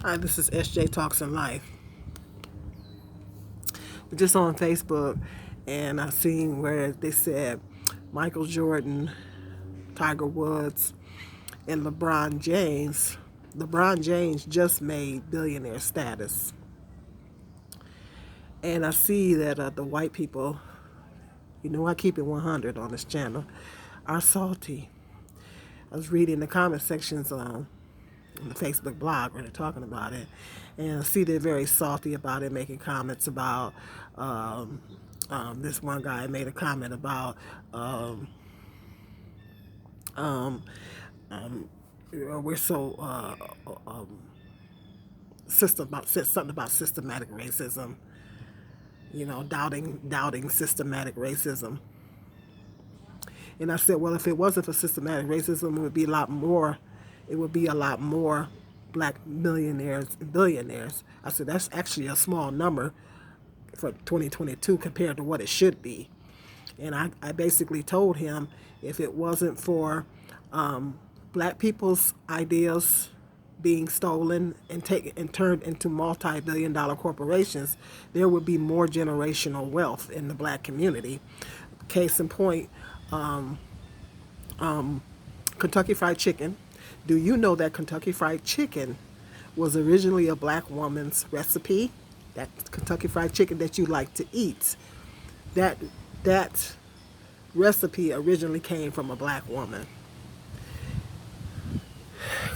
Hi, this is SJ Talks in Life. We're just on Facebook, and I seen where they said Michael Jordan, Tiger Woods, and LeBron James. LeBron James just made billionaire status, and I see that the white people, I keep it 100 on this channel, are salty. I was reading the comment sections on the Facebook blog where they're talking about it, and I see they're very salty about it, making comments about. This one guy made a comment about um, we're so said something about systematic racism. Doubting systematic racism. And I said, well, if it wasn't for systematic racism, it would be a lot more. It would be a lot more black millionaires and billionaires. I said that's actually a small number for 2022 compared to what it should be. And I basically told him if it wasn't for black people's ideas being stolen and taken and turned into multi-billion-dollar corporations, there would be more generational wealth in the black community. Case in point, Kentucky Fried Chicken. Do you know that Kentucky Fried Chicken was originally a black woman's recipe? That Kentucky Fried Chicken that you like to eat, that recipe originally came from a black woman.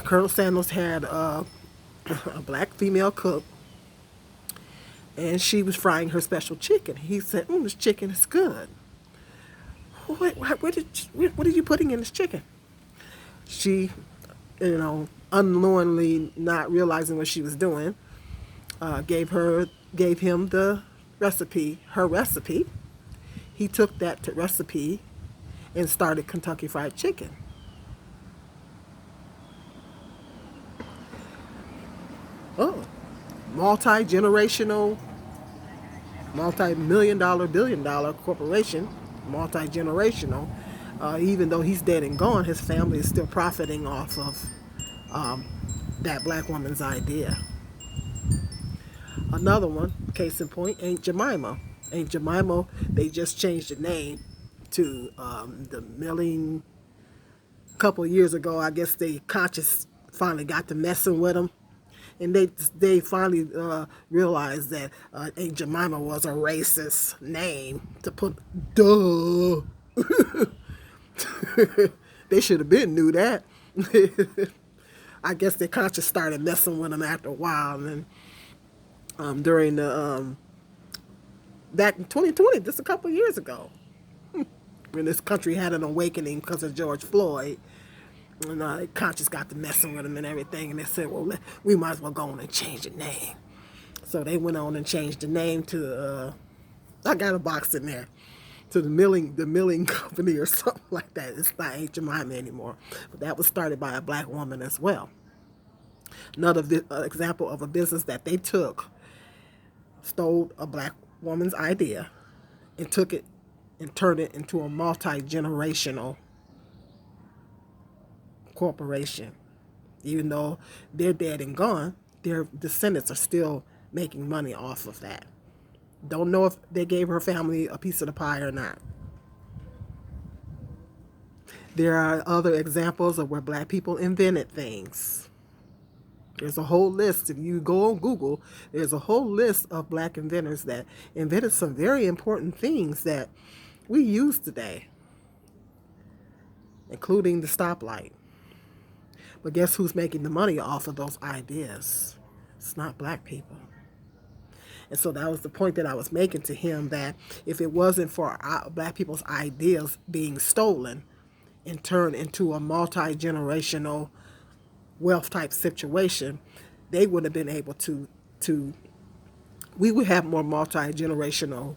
Colonel Sanders had a black female cook, and she was frying her special chicken. He said, this chicken is good. What are you putting in this chicken? She, unknowingly, not realizing what she was doing, gave him the recipe, her recipe. He took that recipe and started Kentucky Fried Chicken. Oh, multi-generational, multi-million dollar, billion-dollar corporation, multi-generational. Even though he's dead and gone, his family is still profiting off of that black woman's idea. Another one, case in point, Aunt Jemima. Aunt Jemima, they just changed the name to the milling. A couple of years ago, I guess they conscious finally got to messing with them. And they finally realized that Aunt Jemima was a racist name to put. Duh. They should have been knew that. I guess they conscious started messing with them after a while, and during the back in 2020, just a couple of years ago, when this country had an awakening because of George Floyd, and conscious got to messing with him and everything, and they said, well, we might as well go on and change the name. So they went on and changed the name to I got a box in there, to the milling company or something like that. It's not Aunt Jemima anymore, but that was started by a black woman as well. Another example of a business that they stole a black woman's idea and took it and turned it into a multi-generational corporation. Even though they're dead and gone, their descendants are still making money off of that. Don't know if they gave her family a piece of the pie or not. There are other examples of where black people invented things. There's a whole list. If you go on Google, there's a whole list of black inventors that invented some very important things that we use today, including the stoplight. But guess who's making the money off of those ideas? It's not black people. And so that was the point that I was making to him, that if it wasn't for black people's ideas being stolen and turned into a multi-generational wealth type situation, they would have been able to we would have more multi-generational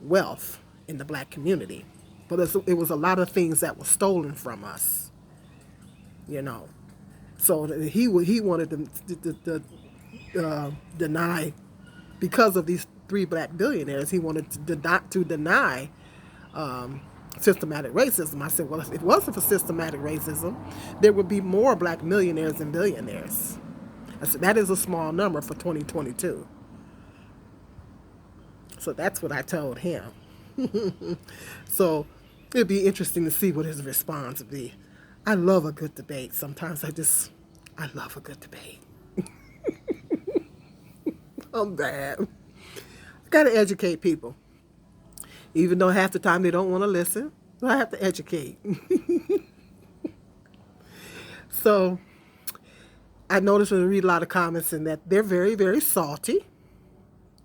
wealth in the black community. But it was a lot of things that were stolen from us, So he wanted to deny, because of these three black billionaires, he wanted to deny systematic racism. I said, well, if it wasn't for systematic racism, there would be more black millionaires and billionaires. I said, that is a small number for 2022. So that's what I told him. So it'd be interesting to see what his response would be. I love a good debate. Sometimes I love a good debate. I'm bad. I got to educate people. Even though half the time they don't want to listen, I have to educate. So I noticed when I read a lot of comments and that they're very, very salty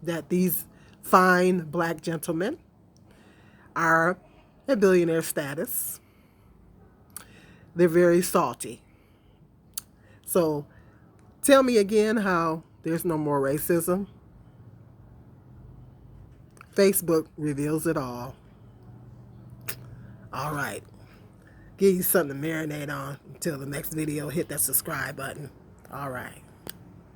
that these fine black gentlemen are at billionaire status. They're very salty. So tell me again how there's no more racism. Facebook reveals it all. All right. Give you something to marinate on until the next video. Hit that subscribe button. All right.